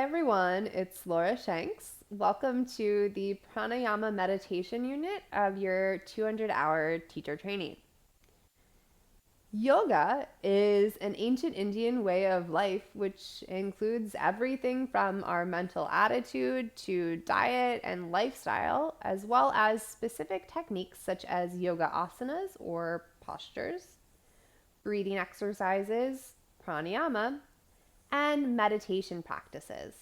everyone, it's Laura Shanks. Welcome to the Pranayama Meditation unit of your 200-hour teacher training. Yoga is an ancient Indian way of life which includes everything from our mental attitude to diet and lifestyle, as well as specific techniques such as yoga asanas or postures, breathing exercises, pranayama, and meditation practices,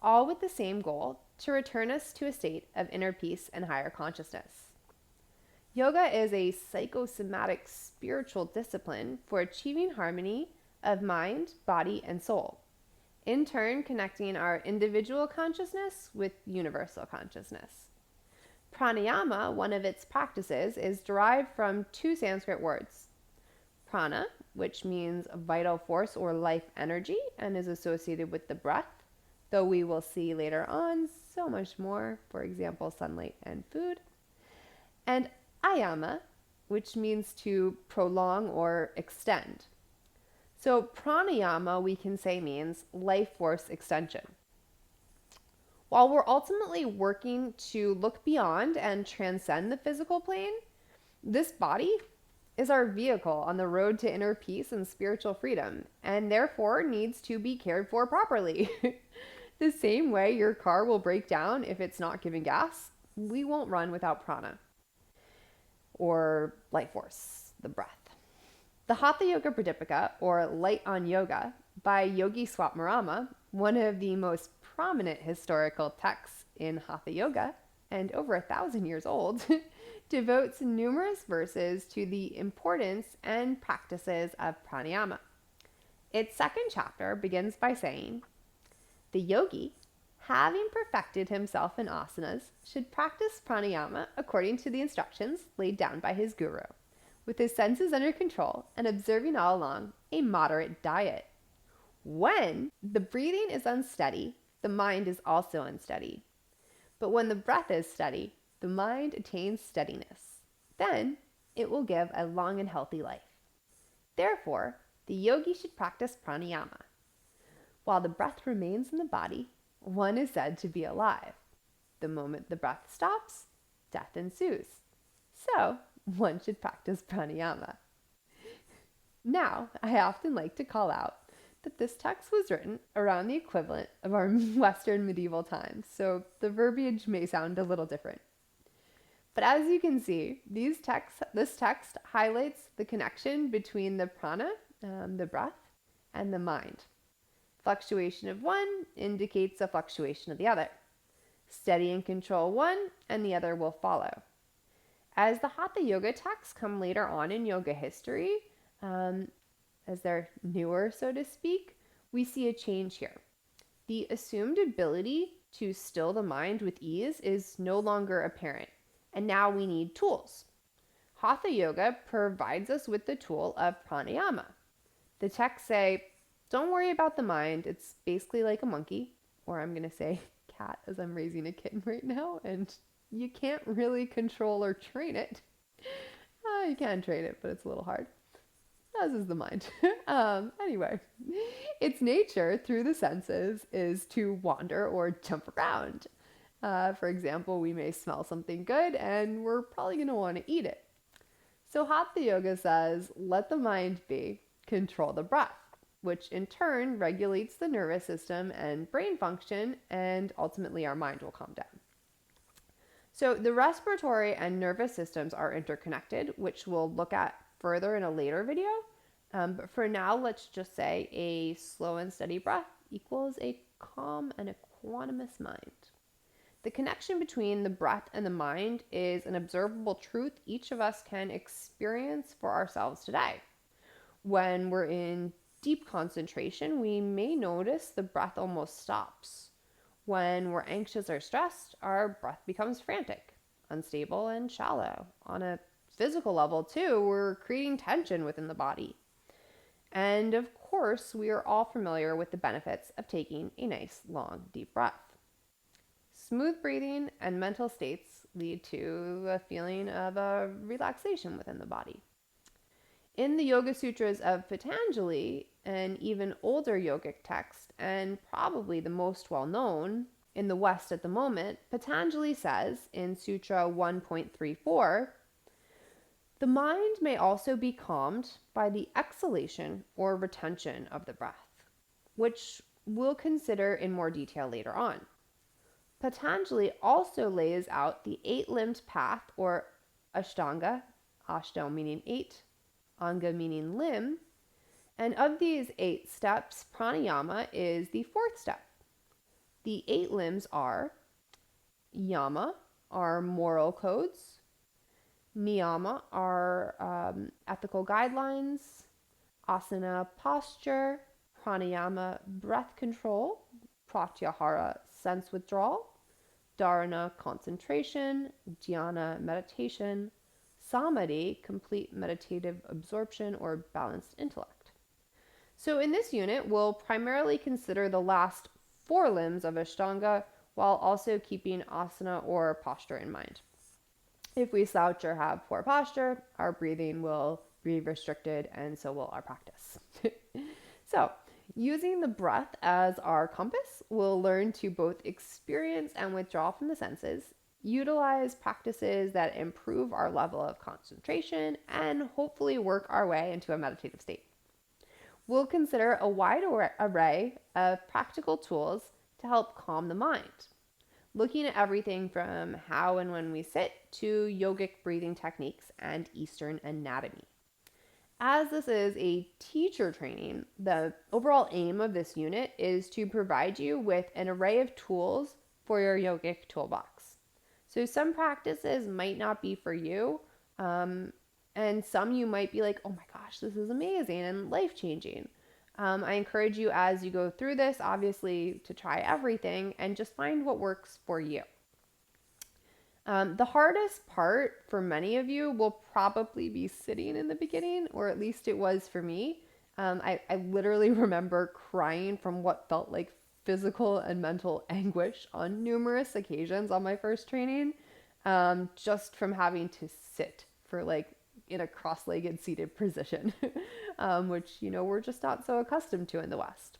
all with the same goal to return us to a state of inner peace and higher consciousness. Yoga is a psychosomatic spiritual discipline for achieving harmony of mind, body, and soul, in turn connecting our individual consciousness with universal consciousness. Pranayama, one of its practices, is derived from two Sanskrit words, prana, which means vital force or life energy and is associated with the breath, though we will see later on so much more, for example, sunlight and food, and ayama, which means to prolong or extend. So pranayama, we can say, means life force extension. While we're ultimately working to look beyond and transcend the physical plane, this body is our vehicle on the road to inner peace and spiritual freedom, and therefore needs to be cared for properly. The same way your car will break down if it's not giving gas, we won't run without prana, or life force, the breath. The Hatha Yoga Pradipika, or Light on Yoga, by Yogi Swapmarama, one of the most prominent historical texts in Hatha Yoga, and over 1,000 years old, devotes numerous verses to the importance and practices of pranayama. Its second chapter begins by saying, the yogi, having perfected himself in asanas, should practice pranayama according to the instructions laid down by his guru, with his senses under control and observing all along a moderate diet. When the breathing is unsteady, the mind is also unsteady. But when the breath is steady, the mind attains steadiness. Then it will give a long and healthy life. Therefore, the yogi should practice pranayama. While the breath remains in the body, one is said to be alive. The moment the breath stops, death ensues. So, one should practice pranayama. Now, I often like to call out that this text was written around the equivalent of our Western medieval times, so the verbiage may sound a little different. But as you can see, this text highlights the connection between the prana, the breath, and the mind. Fluctuation of one indicates a fluctuation of the other. Steady and control one, and the other will follow. As the Hatha Yoga texts come later on in yoga history, as they're newer, so to speak, we see a change here. The assumed ability to still the mind with ease is no longer apparent, and now we need tools. Hatha Yoga provides us with the tool of pranayama. The texts say, don't worry about the mind, it's basically like a monkey, or I'm going to say cat as I'm raising a kitten right now, and you can't really control or train it. You can train it, but it's a little hard. As is the mind. Anyway, its nature through the senses is to wander or jump around. For example, we may smell something good and we're probably going to want to eat it. So Hatha Yoga says, let the mind be, control the breath, which in turn regulates the nervous system and brain function, and ultimately our mind will calm down. So the respiratory and nervous systems are interconnected, which we'll look at further in a later video. But for now, let's just say a slow and steady breath equals a calm and equanimous mind. The connection between the breath and the mind is an observable truth each of us can experience for ourselves today. When we're in deep concentration, we may notice the breath almost stops. When we're anxious or stressed, our breath becomes frantic, unstable, and shallow. On a physical level too, we're creating tension within the body. And of course, we are all familiar with the benefits of taking a nice, long, deep breath. Smooth breathing and mental states lead to a feeling of relaxation within the body. In the Yoga Sutras of Patanjali, an even older yogic text, and probably the most well known in the West at the moment, Patanjali says in Sutra 1.34, the mind may also be calmed by the exhalation or retention of the breath, which we'll consider in more detail later on. Patanjali also lays out the eight-limbed path, or Ashtanga, Ashtam meaning eight, Anga meaning limb, and of these 8 steps, pranayama is the 4th step. The 8 limbs are yama, are moral codes, niyama are ethical guidelines, asana posture, pranayama breath control, pratyahara sense withdrawal, dharana concentration, dhyana meditation, samadhi complete meditative absorption or balanced intellect. So in this unit, we'll primarily consider the last 4 limbs of Ashtanga while also keeping asana or posture in mind. If we slouch or have poor posture, our breathing will be restricted, and so will our practice. So, using the breath as our compass, we'll learn to both experience and withdraw from the senses, utilize practices that improve our level of concentration, and hopefully work our way into a meditative state. We'll consider a wide array of practical tools to help calm the mind, looking at everything from how and when we sit to yogic breathing techniques and Eastern anatomy. As this is a teacher training, the overall aim of this unit is to provide you with an array of tools for your yogic toolbox. So some practices might not be for you, and some you might be like, oh my gosh, this is amazing and life-changing. I encourage you as you go through this, obviously, to try everything and just find what works for you. The hardest part for many of you will probably be sitting in the beginning, or at least it was for me. I literally remember crying from what felt like physical and mental anguish on numerous occasions on my first training, just from having to sit for in a cross-legged seated position, which, we're just not so accustomed to in the West.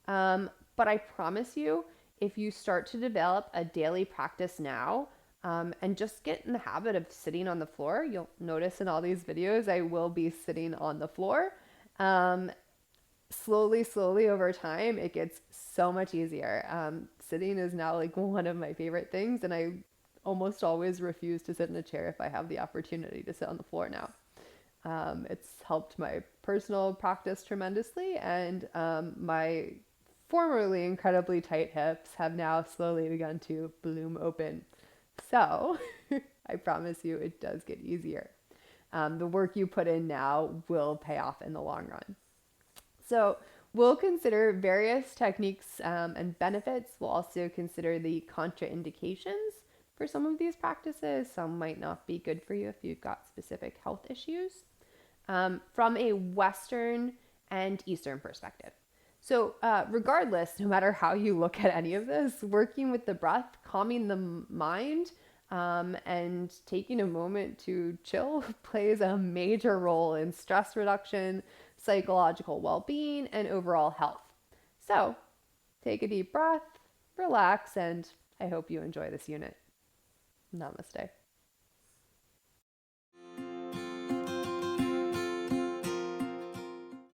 But I promise you, if you start to develop a daily practice now, and just get in the habit of sitting on the floor, you'll notice in all these videos, I will be sitting on the floor. Slowly over time, it gets so much easier. Sitting is now one of my favorite things, and I almost always refuse to sit in a chair if I have the opportunity to sit on the floor now. It's helped my personal practice tremendously, and my formerly incredibly tight hips have now slowly begun to bloom open. So I promise you it does get easier. The work you put in now will pay off in the long run. So we'll consider various techniques and benefits. We'll also consider the contraindications for some of these practices. Some might not be good for you if you've got specific health issues, from a Western and Eastern perspective. So regardless, no matter how you look at any of this, working with the breath, calming the mind, and taking a moment to chill plays a major role in stress reduction, psychological well-being, and overall health. So take a deep breath, relax, and I hope you enjoy this unit. Namaste.